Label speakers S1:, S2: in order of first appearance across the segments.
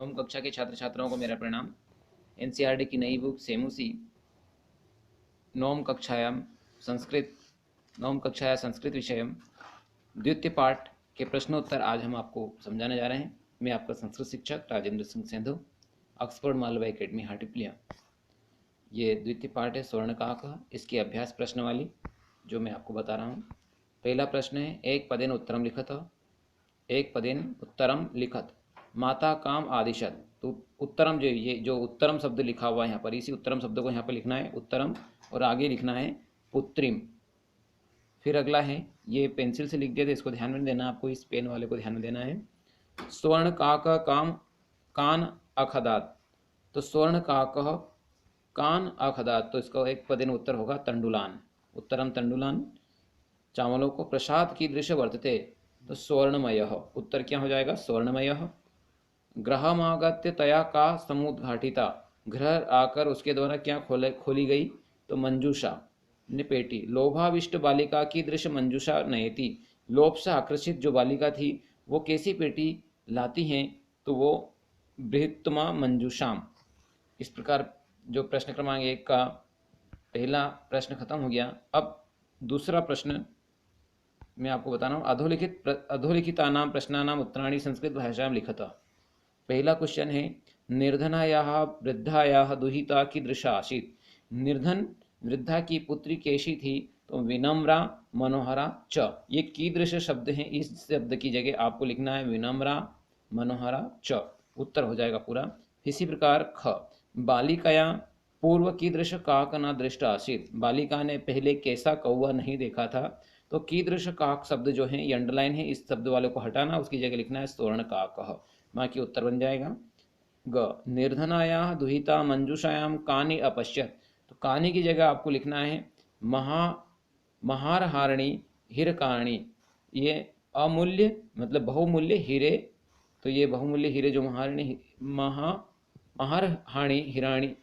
S1: नवम कक्षा के छात्र छात्राओं को मेरा प्रणाम। एनसीईआरटी की नई बुक सेमुसी नवम कक्षायां संस्कृत नवम कक्षाया संस्कृत विषयम द्वितीय पाठ के प्रश्नोत्तर आज हम आपको समझाने जा रहे हैं। मैं आपका संस्कृत शिक्षक राजेंद्र सिंह सेंधु, ऑक्सफोर्ड मालवा एकेडमी हाटिप्लिया। ये द्वितीय पाठ है स्वर्णकाह का, इसकी अभ्यास प्रश्नवाली जो मैं आपको बता रहा हूँ। पहला प्रश्न है, एक पदेन उत्तरम लिखत। एक पदेन उत्तरम लिखत माता काम आदिशत। तो उत्तरम जो उत्तरम शब्द लिखा हुआ है यहाँ पर, इसी उत्तरम शब्द को यहाँ पर लिखना है उत्तरम, और आगे लिखना है पुत्रिम। फिर अगला है, ये पेंसिल से लिख दिया था, इसको ध्यान में देना, आपको इस पेन वाले को ध्यान में देना है। स्वर्ण का काम कान अखदात। तो स्वर्ण का कह कान अखदात, तो इसका एक पदेन उत्तर होगा तंडुलान, उत्तरम तंडुलान। चावलों को प्रसाद की दृश्य वर्तते, तो स्वर्णमय, उत्तर क्या हो जाएगा स्वर्णमय। ग्रहमागत्य तया का समुद्घाटिता, ग्रह आकर उसके द्वारा क्या खोली गई, तो मंजूषा ने पेटी। लोभाविष्ट बालिका की दृश्य मंजूषा नयति, लोभ से आकर्षित जो बालिका थी वो कैसी पेटी लाती हैं, तो वो बृहत्तमा मंजूषाम। इस प्रकार जो प्रश्न क्रमांक 1 का पहला प्रश्न खत्म हो गया। अब दूसरा प्रश्न मैं आपको बता रहा हूँ। अधोलिखितानां प्रश्नानां उत्तराणि संस्कृत भाषायां लिखत। पहला क्वेश्चन है, निर्धनायाः वृद्धायाः दुहिता कीदृशा आसीत्। निर्धन वृद्धा की पुत्री कैसी थी, तो विनम्रा मनोहरा च। ये कीदृश शब्द है, इस शब्द की जगह आपको लिखना है विनम्रा मनोहरा च, उत्तर हो जाएगा पूरा। इसी प्रकार ख, बालिकाया पूर्व कीदृश काक न दृष्ट आसीत्। बालिका ने पहले कैसा कौवा नहीं देखा था, तो कीदृश काक शब्द जो है ये अंडरलाइन है, इस शब्द वाले को हटाना, उसकी जगह लिखना है स्वर्ण काक, बाकी उत्तर बन जाएगा। ग, निर्धनाया दुहिता मंजूषायाम कानि अपश्यत। तो कानि की जगह आपको लिखना है महारहारिणी हिरकाणी। ये अमूल्य मतलब बहुमूल्य हीरे, तो ये बहुमूल्य हीरे जो महारहाणी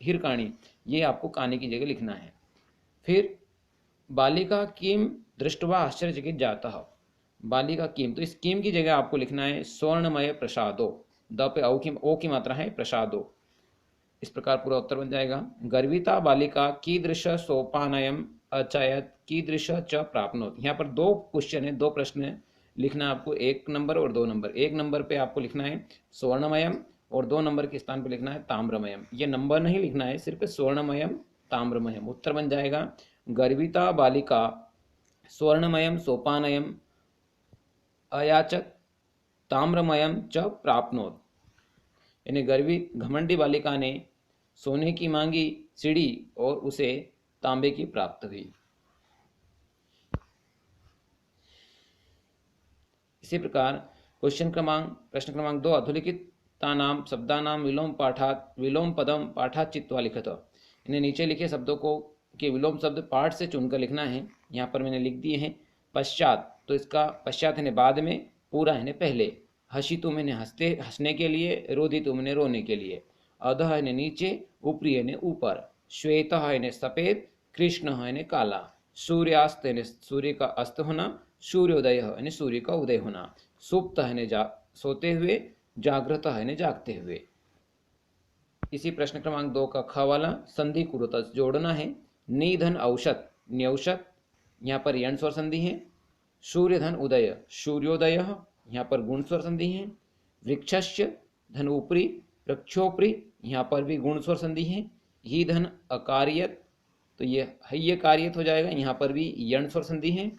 S1: हिरकाणी, ये आपको कानि की जगह लिखना है। फिर बालिका किम दृष्टवा आश्चर्यचकित जाता। बालिका किम, तो इस किम की जगह आपको लिखना है स्वर्णमय प्रसादो, द पे ओ की मात्रा है, प्रसादो। इस प्रकार पूरा उत्तर बन जाएगा। गर्विता बालिका कीदृश सोपानयम अचयत कीदृश च प्राप्नोत। यहाँ पर दो क्वेश्चन है, दो प्रश्न है, लिखना आपको 1 नंबर और 2 नंबर। 1 नंबर पे आपको लिखना है स्वर्णमयम और 2 नंबर के स्थान पर लिखना है ताम्रमयम। ये नंबर नहीं लिखना है, सिर्फ स्वर्णमयम ताम्रमयम। उत्तर बन जाएगा गर्विता बालिका स्वर्णमयम सोपानयम अयाचत ताम्रमयम च प्राप्नोत। यानी गर्वित घमंडी बालिका ने सोने की मांगी सीढ़ी और उसे तांबे की प्राप्त हुई। इसी प्रकार प्रश्न क्रमांक 2, अधोलिखितानां शब्दानां विलोम पाठात विलोम पदम पाठात चित्वा लिखत। इन्हें नीचे लिखे शब्दों को के विलोम शब्द पाठ से चुनकर लिखना है। यहाँ पर मैंने लिख दिए हैं पश्चात, तो इसका पश्चात है बाद में, पूरा है पहले। हसी तुम ने हंसने के लिए, रोधी तुमने रोने के लिए। अध है नीचे, ऊपरी है ऊपर। श्वेत है सफेद, कृष्ण है काला। सूर्यास्त है सूर्य का अस्त होना, सूर्योदय है सूर्य का उदय होना। सुप्त है सोते हुए, जागृत है जागते हुए। इसी प्रश्न क्रमांक 2 का ख वाला, संधि कुरुतस जोड़ना है। निधन औषध न्यौषध, यहाँ पर यण स्वर संधि है। सूर्यधन उदय सूर्योदय, यहाँ पर गुण स्वर संधि है। वृक्षस्य धन ऊपरी वृक्षोपरी, यहाँ पर भी गुण स्वर संधि है। ही धन अकार्यत, तो ये हय्य कार्यत हो जाएगा, यहाँ पर भी यण स्वर संधि है।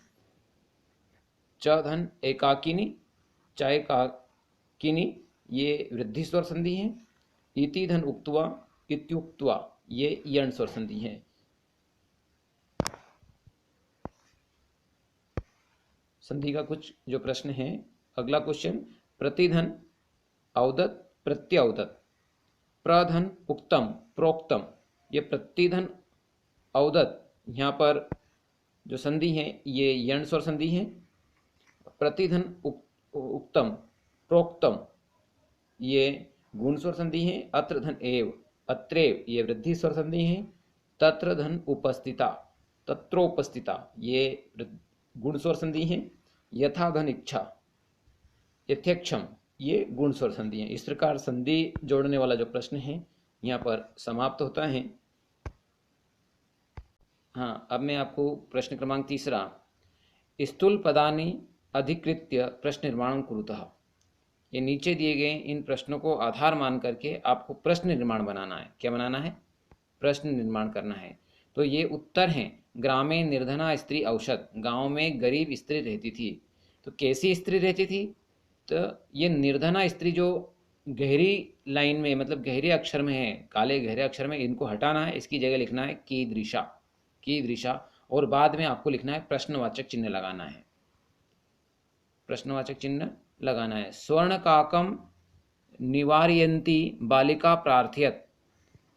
S1: च धन एकाकिनी चाय काकिनी, ये वृद्धि स्वर संधि है। इति धन उक्त्वा इत्युक्त्वा, ये यण स्वर संधि है। संधि का कुछ जो प्रश्न है। अगला क्वेश्चन, प्रतिधन औदत प्रत्यौदत। प्रधन उक्तम प्रोक्तम, ये प्रतिधन औदत, यहाँ पर जो संधि है ये यण स्वर संधि है। प्रतिधन उक्तम प्रोक्तम, ये गुण स्वर संधि है। अत्र धन एव अत्रेव, ये वृद्धि स्वर संधि है। तत्र धन उपस्थिता तत्रोपस्थिता, ये गुण स्वर संधि है। यथा धन इच्छा यथेक्षम, ये गुण स्वर संधि हैं। इस प्रकार संधि जोड़ने वाला जो प्रश्न है यहाँ पर समाप्त होता है। हाँ, अब मैं आपको प्रश्न क्रमांक 3 स्थूल पदानि अधिकृत्य प्रश्न निर्माण कुरुतः, ये नीचे दिए गए इन प्रश्नों को आधार मान करके आपको प्रश्न निर्माण बनाना है। क्या बनाना है? प्रश्न निर्माण करना है। तो ये उत्तर हैं। ग्रामे निर्धना स्त्री औषध, गांव में गरीब स्त्री रहती थी। तो कैसी स्त्री रहती थी? तो ये निर्धना स्त्री जो गहरी लाइन में, मतलब गहरे अक्षर में है, काले गहरे अक्षर में, इनको हटाना है। इसकी जगह लिखना है कीदृशा, कीदृशा, और बाद में आपको लिखना है प्रश्नवाचक चिन्ह लगाना है। प्रश्नवाचक चिन्ह लगाना है। स्वर्ण काकम निवारयंती बालिका प्रार्थयत,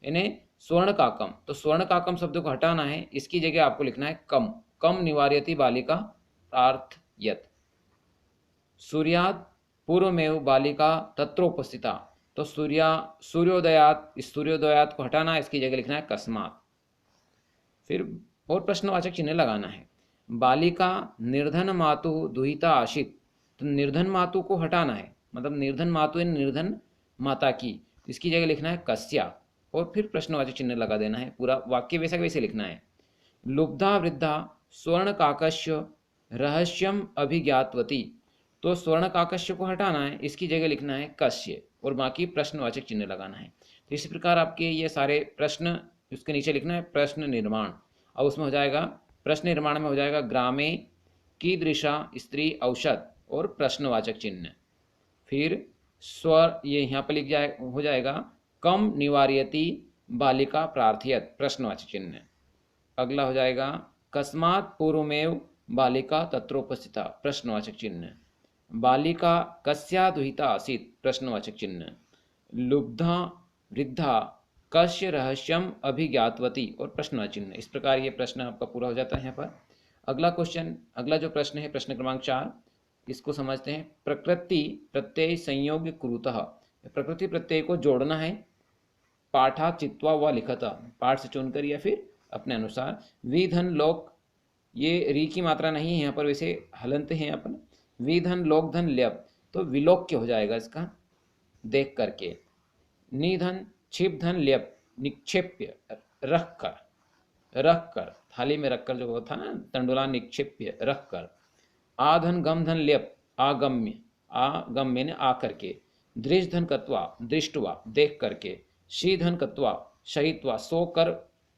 S1: इन्हें स्वर्ण काकम, तो स्वर्ण काकम शब्द को हटाना है। इसकी जगह आपको लिखना है कम, कम निवार्यति बालिका प्रार्थयत। सूर्यात पूर्वमेव बालिका तत्रोपस्थिता, तो सूर्योदयात, इस सूर्योदयात को हटाना है। इसकी जगह लिखना है कस्मात। फिर और प्रश्नवाचक चिन्ह लगाना है। बालिका निर्धन मातु दुहिता आशित, तो निर्धन मातु को हटाना है, मतलब निर्धन मातु है निर्धन माता की, इसकी जगह लिखना है कस्या, और फिर प्रश्नवाचक चिन्ह लगा देना है। पूरा वाक्य वैसा वैसे लिखना है। लुब्धा वृद्धा स्वर्ण काकस्य रहस्यम अभिज्ञातवती, तो स्वर्ण काकस्य को हटाना है। इसकी जगह लिखना है कस्य, और बाकी प्रश्नवाचक चिन्ह लगाना है। तो इसी प्रकार आपके ये सारे प्रश्न, उसके नीचे लिखना है प्रश्न निर्माण। अब उसमें हो जाएगा, प्रश्न निर्माण में हो जाएगा ग्रामे कीदृशा स्त्री औषध और प्रश्नवाचक चिन्ह। फिर स्वर, ये यहाँ पर लिख जाए, हो जाएगा कम निवार्यति बालिका प्रार्थयत, प्रश्नवाचक चिन्ह। अगला हो जाएगा कस्मात् पूर्वमेव बालिका तत्रोपस्थिता, प्रश्नवाचक चिन्ह। बालिका कस्या दुहिता आसीत्, प्रश्नवाचक चिन्ह। लुब्धा वृद्धा कस्य रहस्यम अभिज्ञातवती, और प्रश्नवाचक चिन्ह। इस प्रकार ये प्रश्न आपका पूरा हो जाता है यहाँ पर। अगला क्वेश्चन, अगला जो प्रश्न है प्रश्न क्रमांक 4, इसको समझते हैं। प्रकृति प्रत्यय संयोग कुरुतः, प्रकृति प्रत्यय को जोड़ना है। पाठा चित्वा व लिखता, पाठ से चुनकर या फिर अपने अनुसार। विधन लोक, ये री की मात्रा नहीं है यहाँ पर, वैसे हलंत हैं अपन। विधन लोक धन ल्यप, तो विलोक्य हो जाएगा इसका देख करके। निधन छिप धन ल्यप, निक्षेप्य, रख कर, थाली में रखकर, जो होता है ना तंडुला, निक्षेप्य रख कर। आधन गम धन ल्यप, आगम्य, आगम्य ने आ करके। दृश धन कत्वा, दृष्टवा देख करके। शी धन कत्वा, शयित्वा सोकर,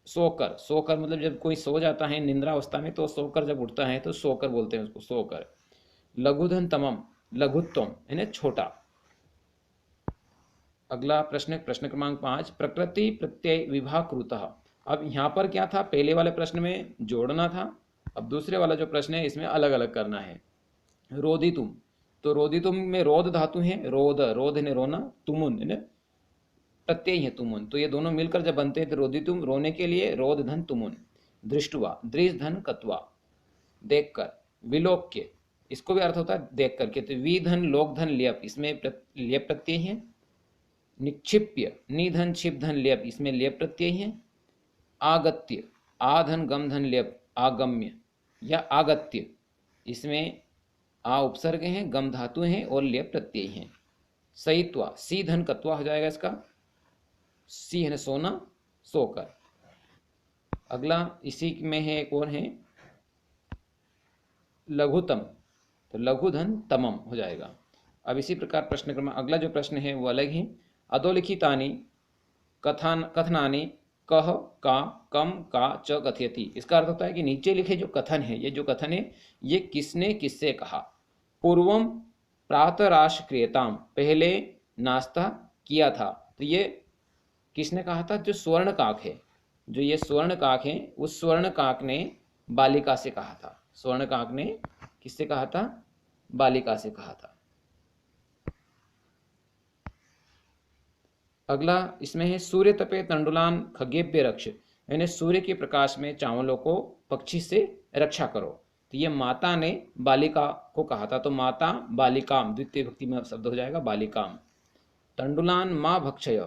S1: सोकर मतलब जब कोई सो जाता है निंद्रावस्था में, तो सोकर जब उठता है तो सोकर बोलते हैं उसको, सोकर। लघुधन तमम, लघुत्वम यानी छोटा। अगला प्रश्न, प्रश्न क्रमांक 5, प्रकृति प्रत्यय विभाकृतः। अब यहाँ पर क्या था, पहले वाले प्रश्न में जोड़ना था, अब दूसरे वाला जो प्रश्न है इसमें अलग अलग करना है। रोदितुम, तो रोदितुम में रोद धातु है, रोद, रोद ने रोना, तुमुन ने प्रत्यय है तुमुन, तो ये दोनों मिलकर जब बनते हैं तो रोदितुम, रोने के लिए, रोद धन तुमुन। दृष्टवा, दृश धन कत्वा, देखकर। विलोक्य, इसको भी अर्थ होता है देख करके, तो वी धन लोक धन ल्यप, इसमें ल्यप प्रत्यय है। निक्षिप्य, निधन छिप धन ल्यप, इसमें ल्यप प्रत्यय है। आगत्य, आधन गम धन ल्यप, आगम्य या आगत्य, इसमें आ उपसर्ग हैं, गम धातु हैं और ल्यप प्रत्यय हैं। सईत्वा, सी धन कत्वा हो जाएगा इसका, सी है सोना, सोकर। अगला इसी में है, एक और है लघुतम, तो लघुधन तमम हो जाएगा। अब इसी प्रकार प्रश्न क्रम, अगला जो प्रश्न है वो अलग है। अधोलिखितानि कथनानि कह का कम का च कथयति, इसका अर्थ होता है कि नीचे लिखे जो कथन है, ये जो कथन है ये किसने किससे कहा। पूर्वम प्रातराश क्रियताम, पहले नाश्ता किया था, तो ये किसने कहा था, जो स्वर्ण काक है, जो ये स्वर्ण काक है, उस स्वर्ण काक ने बालिका से कहा था। स्वर्ण काक ने किससे कहा था, बालिका से कहा था। अगला इसमें है सूर्य तपे तंडुलान खगेभ्य रक्ष, यानी सूर्य के प्रकाश में चावलों को पक्षी से रक्षा करो। तो ये माता ने बालिका को कहा था, तो माता बालिकाम, द्वितीय विभक्ति में शब्द हो जाएगा बालिकाम। तंडुलान माँ भक्षय,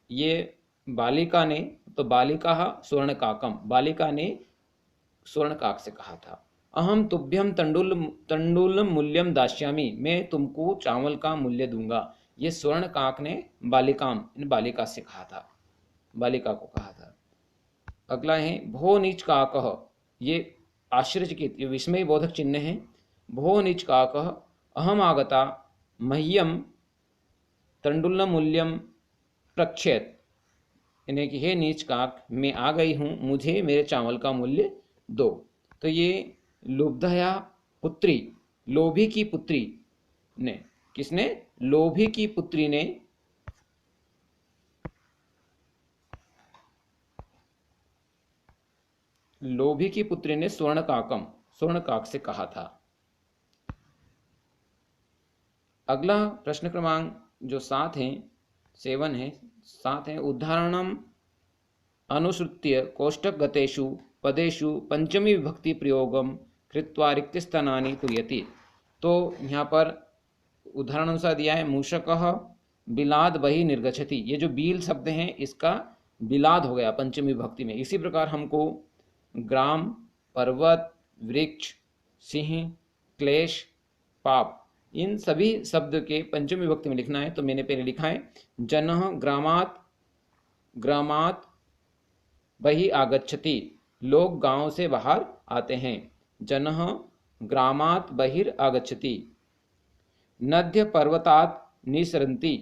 S1: ये बालिका ने, तो बालिका स्वर्ण काकम, बालिका ने स्वर्ण काक से कहा था। अहम तुभ्यम तंडुलम मूल्यम दास्यामि, मैं तुमको चावल का मूल्य दूंगा। ये स्वर्ण काक ने इन बालिका से कहा था, बालिका को कहा था। अगला है भो नीच काकः, ये आश्चर्यचकित, ये विस्मय बोधक चिन्ह है। भो नीच काकः अहम आगता मह्यम तंडुल मूल्यम प्रक्षेत, यानी कि हे नीच काक, मैं आ गई हूं, मुझे मेरे चावल का मूल्य दो। तो ये लुब्धया पुत्री, लोभी की पुत्री ने, किसने? लोभी की पुत्री ने स्वर्ण काक से कहा था। अगला प्रश्न क्रमांक जो 7 है, 7 है, उदाहरणम अनुसृत्य कोष्टकगतेषु पदेषु पंचमी विभक्ति प्रयोगम कृत्वा रिक्तस्थानानि पूरयति। तो यहाँ पर उदाहरण अनुसार दिया है, मूषकः बिलाद बहि निर्गच्छति, ये जो बील शब्द हैं इसका बिलाद हो गया पंचमी विभक्ति में। इसी प्रकार हमको ग्राम, पर्वत, वृक्ष, सिंह, क्लेश, पाप, इन सभी शब्द के पंचमी विभक्ति में लिखना है। तो मैंने पहले लिखा है जनः ग्रामात बहि आगच्छति, लोग गांव से बाहर आते हैं। जनः ग्रामात बहिर आगच्छति। नद्य पर्वतात निसरन्ति,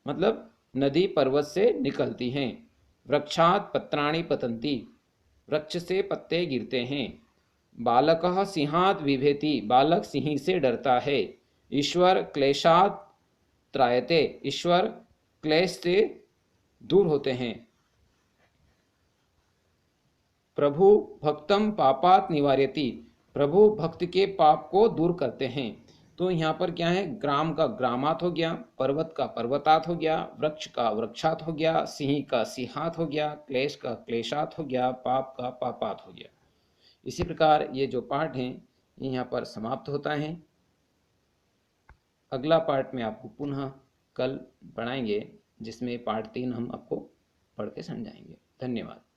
S1: मतलब नदी पर्वत से निकलती हैं। वृक्षात पत्राणि पतन्ति, वृक्ष से पत्ते गिरते हैं। बालकः सिंहात बिभेति, बालक सिंह से डरता है। ईश्वर क्लेशात त्रायते, ईश्वर क्लेश से दूर होते हैं। प्रभु भक्तम पापात निवार्यति, प्रभु भक्त के पाप को दूर करते हैं। तो यहाँ पर क्या है, ग्राम का ग्रामात हो गया, पर्वत का पर्वतात हो गया, वृक्ष का वृक्षात हो गया, सिंह का सिंहात हो गया, क्लेश का क्लेशात हो गया, पाप का पापात हो गया। इसी प्रकार ये जो पाठ हैं ये यहाँ पर समाप्त होता है। अगला पार्ट में आपको पुनः कल पढ़ाएंगे, जिसमें पार्ट 3 हम आपको पढ़ के समझाएंगे। धन्यवाद।